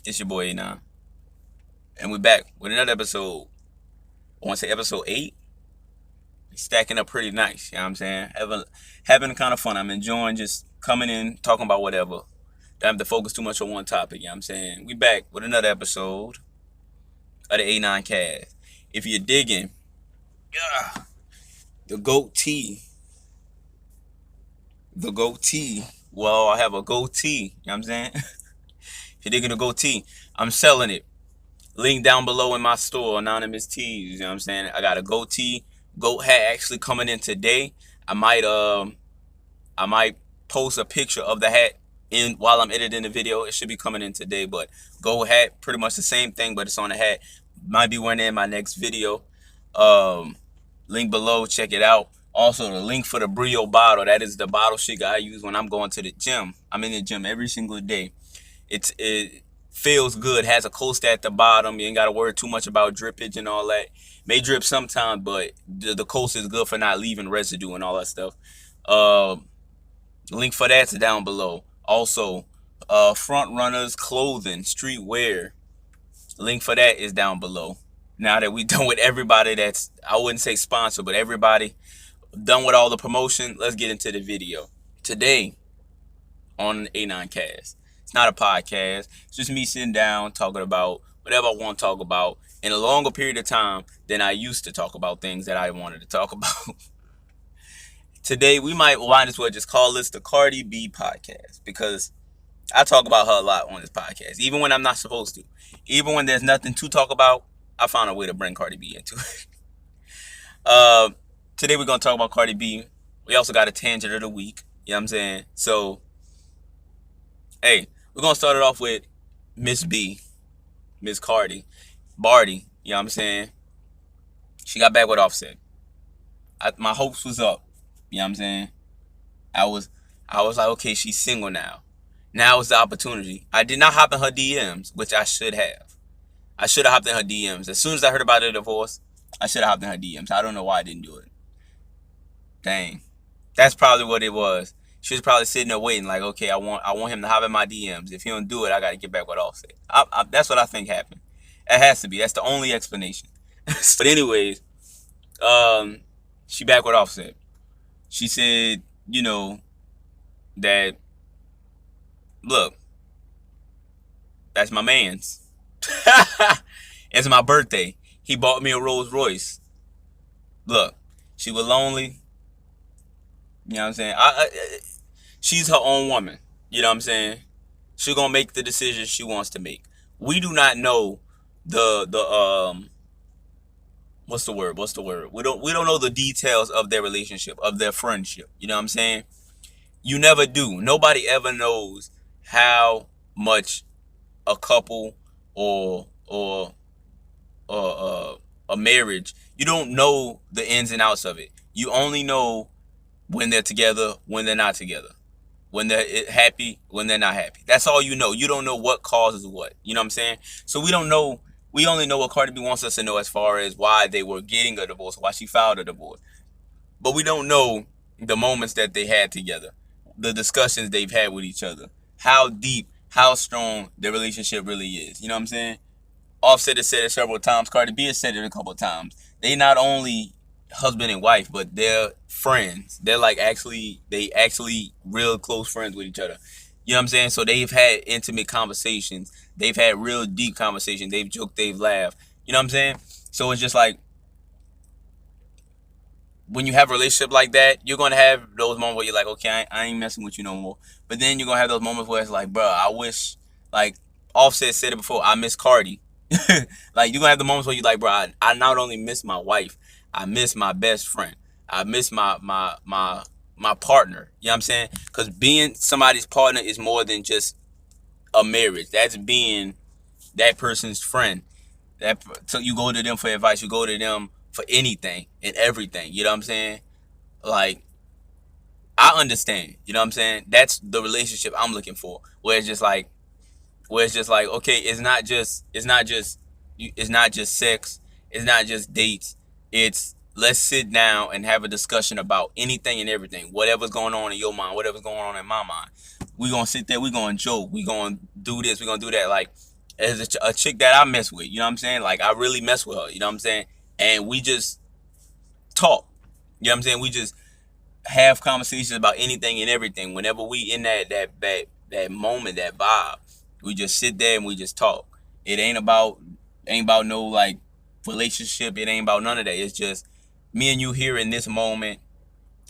It's your boy Ep.8, and we're back with another episode. I want to say episode 8. Stacking up pretty nice. You know what I'm saying? Having kind of fun. I'm enjoying just coming in, talking about whatever. Don't have to focus too much on one topic. You know what I'm saying? We back with another episode of the A9 cast. If you're digging, yeah, the goatee, the goatee. Well, I have a goatee. You know what I'm saying? If you're digging a goatee, I'm selling it. Link down below in my store, Anonymous Tees. You know what I'm saying? I got a goatee, goat hat actually coming in today. I might post a picture of the hat in while I'm editing the video. It should be coming in today, but goat hat, pretty much the same thing, but it's on the hat. Might be wearing it in my next video. Link below, check it out. Also, the link for the Brio bottle. That is the bottle shit I use when I'm going to the gym. I'm in the gym every single day. It feels good, has a coaster at the bottom. You ain't got to worry too much about drippage and all that. May drip sometimes, but the coaster is good for not leaving residue and all that stuff. Link for that's down below. Also, Front Runners clothing, streetwear. Link for that is down below. Now that we done with everybody that's, I wouldn't say sponsor, but everybody done with all the promotion, let's get into the video. Today on A9 Cast. It's not a podcast. It's just me sitting down talking about whatever I want to talk about in a longer period of time than I used to talk about things that I wanted to talk about. Today, we might as well just call this the Cardi B podcast because I talk about her a lot on this podcast, even when I'm not supposed to. Even when there's nothing to talk about, I found a way to bring Cardi B into it. Today, we're going to talk about Cardi B. We also got a tangent of the week. You know what I'm saying? So, hey, we're going to start it off with Miss B, Miss Cardi, Barty, you know what I'm saying? She got back with Offset. My hopes was up, you know what I'm saying? I was like, okay, she's single now. Now is the opportunity. I did not hop in her DMs, which I should have. I should have hopped in her DMs. As soon as I heard about the divorce, I should have hopped in her DMs. I don't know why I didn't do it. Dang. That's probably what it was. She was probably sitting there waiting, like, okay, I want him to hop in my DMs. If he don't do it, I got to get back with Offset. That's what I think happened. It has to be. That's the only explanation. But anyways, she back with Offset. She said, that, look, that's my man's. It's my birthday. He bought me a Rolls Royce. Look, she was lonely. You know what I'm saying? She's her own woman. You know what I'm saying? She's gonna make the decisions she wants to make. We do not know the what's the word? We don't know the details of their relationship, of their friendship. You know what I'm saying? You never do. Nobody ever knows how much a couple or a marriage. You don't know the ins and outs of it. You only know when they're together, when they're not together, when they're happy, when they're not happy. That's all you know. You don't know what causes what. You know what I'm saying? So we don't know. We only know what Cardi B wants us to know as far as why they were getting a divorce, why she filed a divorce. But we don't know the moments that they had together, the discussions they've had with each other, how deep, how strong their relationship really is. You know what I'm saying? Offset has said it several times. Cardi B has said it a couple of times. They not only husband and wife, but they're friends. They're like actually real close friends with each other. You know what I'm saying? So they've had intimate conversations. They've had real deep conversations. They've joked, they've laughed. You know what I'm saying? So it's just like, when you have a relationship like that, you're going to have those moments where you're like, okay, I ain't messing with you no more. But then you're going to have those moments where it's like, bro, I wish, like Offset said it before, I miss Cardi. Like, you're going to have the moments where you're like, bro, I not only miss my wife, I miss my best friend. I miss my partner. You know what I'm saying? Because being somebody's partner is more than just a marriage. That's being that person's friend. So you go to them for advice. You go to them for anything and everything. You know what I'm saying? Like, I understand. You know what I'm saying? That's the relationship I'm looking for. Where it's just like, okay, it's not just sex. It's not just dates. It's, let's sit down and have a discussion about anything and everything. Whatever's going on in your mind, whatever's going on in my mind. We're going to sit there. We're going to joke. We're going to do this. We're going to do that. Like, as a chick that I mess with. You know what I'm saying? Like I really mess with her. You know what I'm saying? And we just talk. You know what I'm saying? We just have conversations about anything and everything. Whenever we in that moment, that vibe, we just sit there and we just talk. It ain't about no like relationship. It ain't about none of that. It's just me and you here in this moment.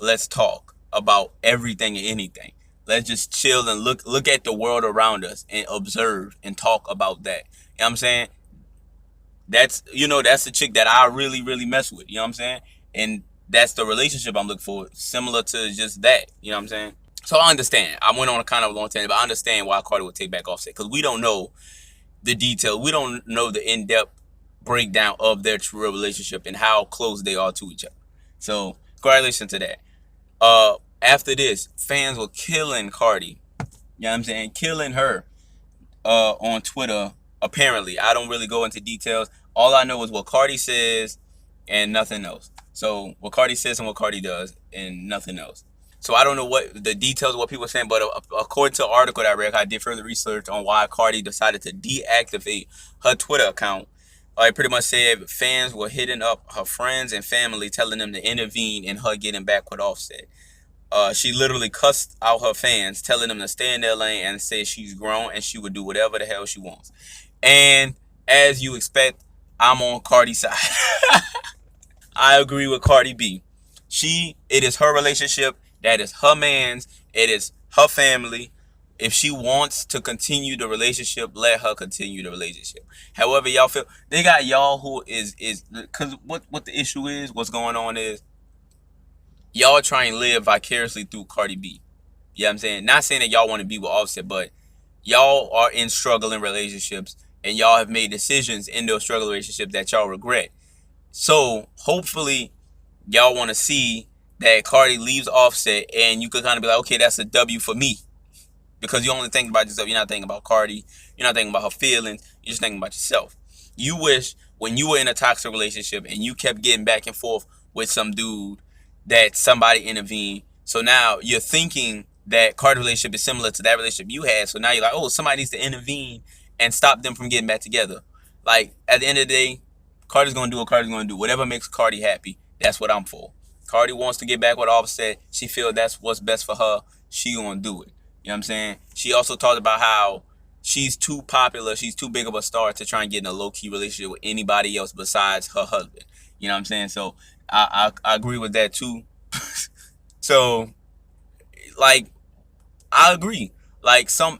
Let's talk about everything and anything. Let's just chill and look at the world around us and observe and talk about that. You know what I'm saying? That's the chick that I really, really mess with. You know what I'm saying? And that's the relationship I'm looking for, similar to just that. You know what I'm saying? So I understand. I went on a kind of a long tangent, but I understand why Cardi would take back Offset because we don't know the detail. We don't know the in-depth breakdown of their true relationship and how close they are to each other. So congratulations to that. After this, fans were killing Cardi. You know what I'm saying? Killing her on Twitter. Apparently, I don't really go into details. All I know is what Cardi says and nothing else. So what Cardi says and what Cardi does and nothing else. So I don't know what the details of what people are saying, but according to an article that I read, I did further research on why Cardi decided to deactivate her Twitter account. It pretty much said fans were hitting up her friends and family, telling them to intervene in her getting back with Offset. She literally cussed out her fans, telling them to stay in their lane and said she's grown and she would do whatever the hell she wants. And as you expect, I'm on Cardi's side. I agree with Cardi B. It is her relationship. That is her man's. It is her family. If she wants to continue the relationship, let her continue the relationship. However y'all feel, they got y'all who is because what the issue is, what's going on is y'all try and live vicariously through Cardi B. You know what I'm saying? Not saying that y'all want to be with Offset, but y'all are in struggling relationships and y'all have made decisions in those struggling relationships that y'all regret. So hopefully y'all want to see that Cardi leaves Offset and you could kind of be like, okay, that's a W for me. Because you only think about yourself. You're not thinking about Cardi. You're not thinking about her feelings. You're just thinking about yourself. You wish when you were in a toxic relationship and you kept getting back and forth with some dude that somebody intervened. So now you're thinking that Cardi relationship is similar to that relationship you had. So now you're like, oh, somebody needs to intervene and stop them from getting back together. Like at the end of the day, Cardi's gonna do what Cardi's gonna do. Whatever makes Cardi happy, that's what I'm for. Cardi wants to get back with Offset. She feels that's what's best for her. She gonna do it. You know what I'm saying? She also talked about how she's too popular, she's too big of a star to try and get in a low-key relationship with anybody else besides her husband. You know what I'm saying? So I agree with that too. So like I agree. Like some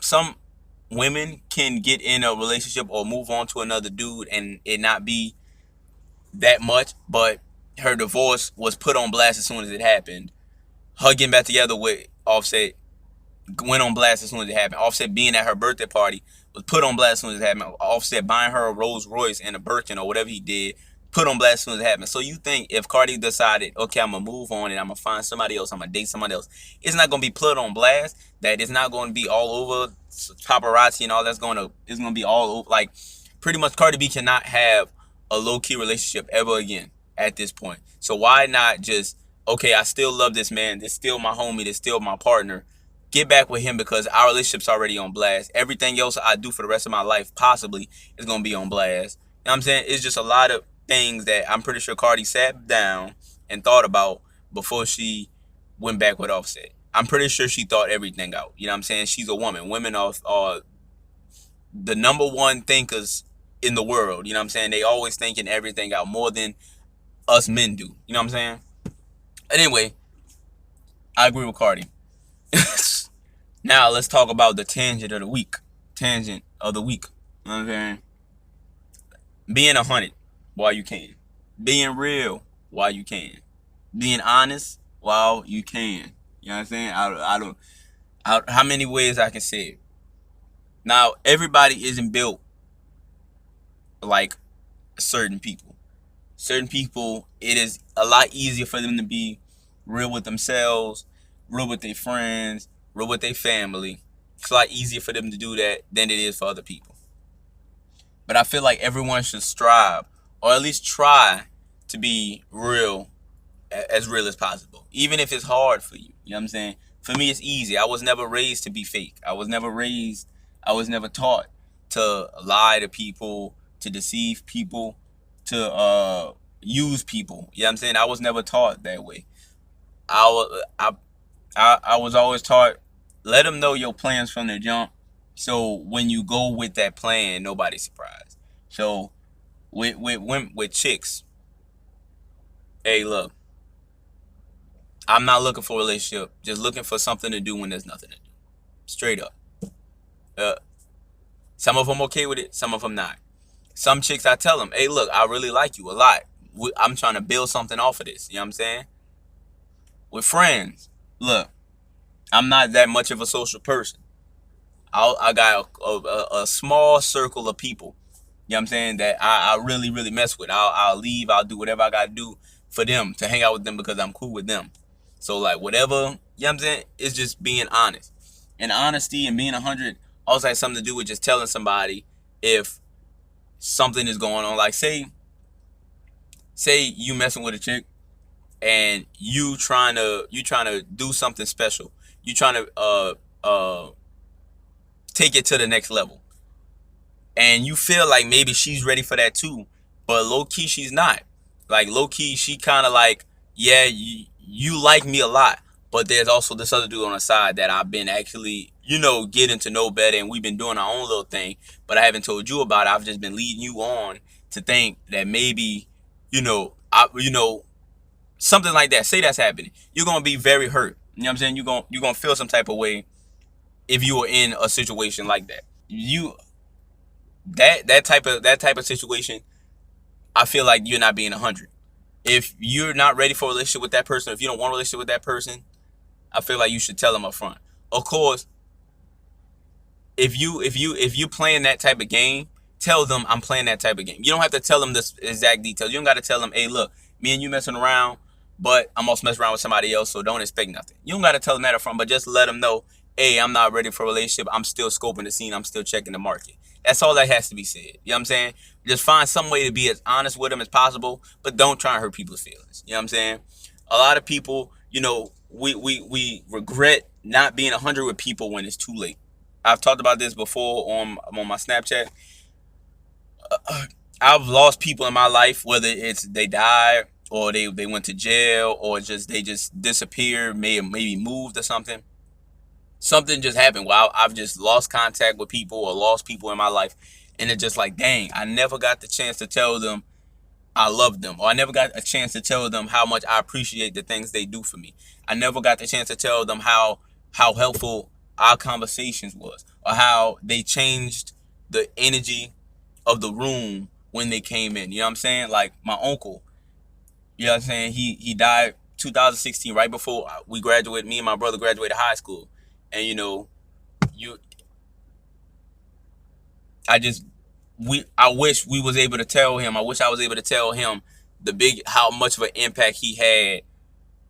women can get in a relationship or move on to another dude and it not be that much, but her divorce was put on blast as soon as it happened. Her getting back together with Offset went on blast as soon as it happened. Offset being at her birthday party was put on blast as soon as it happened. Offset buying her a Rolls Royce and a Birkin or whatever he did, put on blast as soon as it happened. So you think if Cardi decided, okay, I'm gonna move on and I'm gonna find somebody else, I'm gonna date somebody else, it's not gonna be put on blast. That it's not gonna be all over paparazzi and all that's it's gonna be all over. Like pretty much Cardi B cannot have a low key relationship ever again at this point. So why not just okay? I still love this man. This still my homie. This still my partner. Get back with him because our relationship's already on blast. Everything else I do for the rest of my life possibly is gonna be on blast. You know what I'm saying? It's just a lot of things that I'm pretty sure Cardi sat down and thought about before she went back with Offset. I'm pretty sure she thought everything out. You know what I'm saying? She's a woman. Women are the number one thinkers in the world. You know what I'm saying? They always thinking everything out more than us men do. You know what I'm saying? Anyway, I agree with Cardi. Now let's talk about the tangent of the week. Tangent of the week. You know what I'm saying? Being 100 while you can. Being real while you can. Being honest while you can. You know what I'm saying? I don't. How many ways I can say it? Now everybody isn't built like certain people. Certain people, it is a lot easier for them to be real with themselves, real with their friends, real with their family. It's a lot easier for them to do that than it is for other people. But I feel like everyone should strive, or at least try to be as real as possible, even if it's hard for you. You know what I'm saying? For me, it's easy. I was never raised to be fake. I was never taught to lie to people, to deceive people, to use people. You know what I'm saying? I was never taught that way. I was always taught, let them know your plans from the jump. So when you go with that plan, nobody's surprised. So with chicks, hey, look, I'm not looking for a relationship. Just looking for something to do when there's nothing to do. Straight up. Uh, some of them okay with it. Some of them not. Some chicks, I tell them, hey, look, I really like you a lot. I'm trying to build something off of this. You know what I'm saying? With friends, look, I'm not that much of a social person. I got a small circle of people, you know what I'm saying, that I really, really mess with. I'll leave, I'll do whatever I got to do for them, to hang out with them because I'm cool with them. So, like, whatever, you know what I'm saying, it's just being honest. And honesty and being 100 also has something to do with just telling somebody if something is going on. Like, say you messing with a chick and you trying to do something special. You trying to take it to the next level. And you feel like maybe she's ready for that too, but low key she's not. Like, low key she kind of like, yeah, you like me a lot, but there's also this other dude on the side that I've been actually, getting to know better, and we've been doing our own little thing, but I haven't told you about it. I've just been leading you on to think that maybe, something like that. Say that's happening. You're gonna be very hurt. You know what I'm saying? You're gonna feel some type of way if you were in a situation like that. You that type of situation, I feel like you're not being 100. If you're not ready for a relationship with that person, if you don't want a relationship with that person, I feel like you should tell them up front. Of course, if you playing that type of game, tell them I'm playing that type of game. You don't have to tell them the exact details. You don't got to tell them, hey, look, me and you messing around, but I'm also messing around with somebody else, so don't expect nothing. You don't got to tell them that up front, but just let them know, hey, I'm not ready for a relationship. I'm still scoping the scene. I'm still checking the market. That's all that has to be said. You know what I'm saying? Just find some way to be as honest with them as possible, but don't try and hurt people's feelings. You know what I'm saying? A lot of people, we regret not being 100 with people when it's too late. I've talked about this before on my Snapchat. I've lost people in my life, whether it's they died or they went to jail or they just disappeared, maybe moved or something. Something just happened where I've just lost contact with people or lost people in my life, and it's just like, dang, I never got the chance to tell them I love them, or I never got a chance to tell them how much I appreciate the things they do for me. I never got the chance to tell them how helpful our conversations was, or how they changed the energy of the room when they came in. You know what I'm saying? Like my uncle, you know what I'm saying? He died 2016, right before we graduated. Me and my brother graduated high school, and you I just I wish we was able to tell him. I wish I was able to tell him how much of an impact he had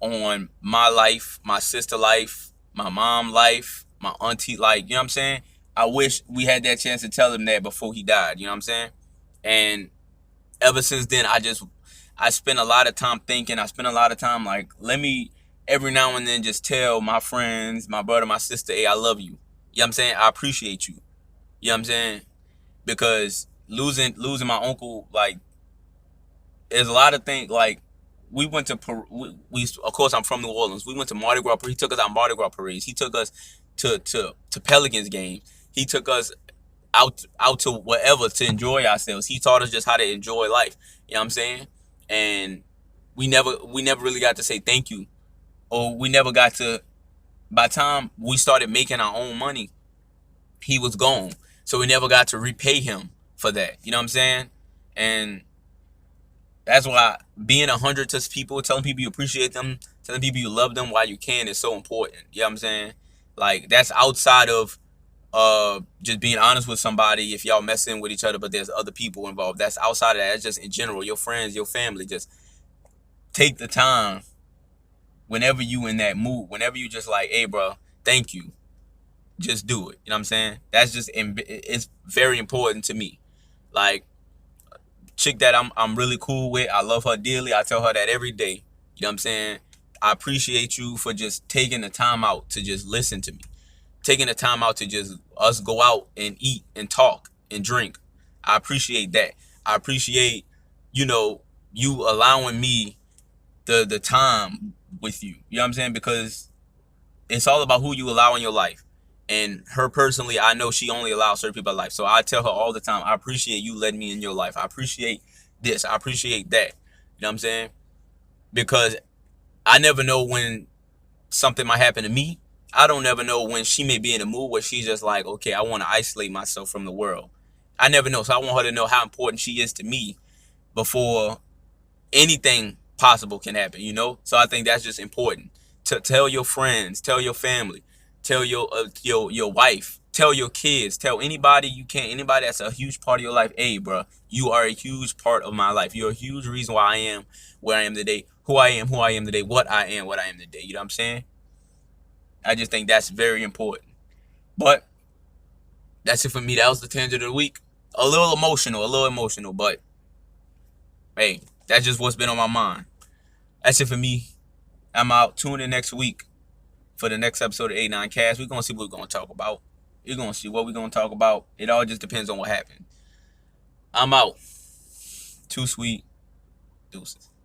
on my life, my sister life, my mom life, my auntie life. You know what I'm saying? I wish we had that chance to tell him that before he died. You know what I'm saying? And ever since then, I spend a lot of time thinking. I spend a lot of time like, let me every now and then just tell my friends, my brother, my sister, hey, I love you. You know what I'm saying? I appreciate you. You know what I'm saying? Because losing my uncle, like, there's a lot of things. Like, we went to we of course I'm from New Orleans. We went to Mardi Gras. He took us out Mardi Gras parades. He took us to Pelicans games. He took us out to wherever to enjoy ourselves. He taught us just how to enjoy life. You know what I'm saying? And we never really got to say thank you, or we never got to. By the time we started making our own money, he was gone. So we never got to repay him for that. You know what I'm saying? And that's why being 100 to people, telling people you appreciate them, telling people you love them while you can is so important. You know what I'm saying? Like, that's outside of just being honest with somebody if y'all messing with each other, but there's other people involved. That's outside of that. That's just in general. Your friends, your family. Just take the time whenever you in that mood. Whenever you just like, hey, bro, thank you. Just do it. You know what I'm saying? That's just, it's very important to me. Like, chick that I'm really cool with, I love her dearly. I tell her that every day. You know what I'm saying? I appreciate you for just taking the time out to just listen to me. Taking the time out to just us go out and eat and talk and drink. I appreciate that. I appreciate, you know, you allowing me the time with you. You know what I'm saying? Because it's all about who you allow in your life. And her personally, I know she only allows certain people in life. So I tell her all the time, I appreciate you letting me in your life. I appreciate this. I appreciate that. You know what I'm saying? Because I never know when something might happen to me. I don't never know when she may be in a mood where she's just like, okay, I want to isolate myself from the world. I never know. So I want her to know how important she is to me before anything possible can happen, you know? So I think that's just important. To tell your friends, tell your family, tell your wife, tell your kids, tell anybody you can, anybody that's a huge part of your life. Hey, bro, you are a huge part of my life. You're a huge reason why I am where I am today, who I am today, what I am today. You know what I'm saying? I just think that's very important. But that's it for me. That was the tangent of the week. A little emotional, but hey, that's just what's been on my mind. That's it for me. I'm out. Tune in next week for the next episode of 8-9 Cast. We're gonna see what we're gonna talk about. We're gonna see what we're gonna talk about. It all just depends on what happens. I'm out. Too sweet. Deuces.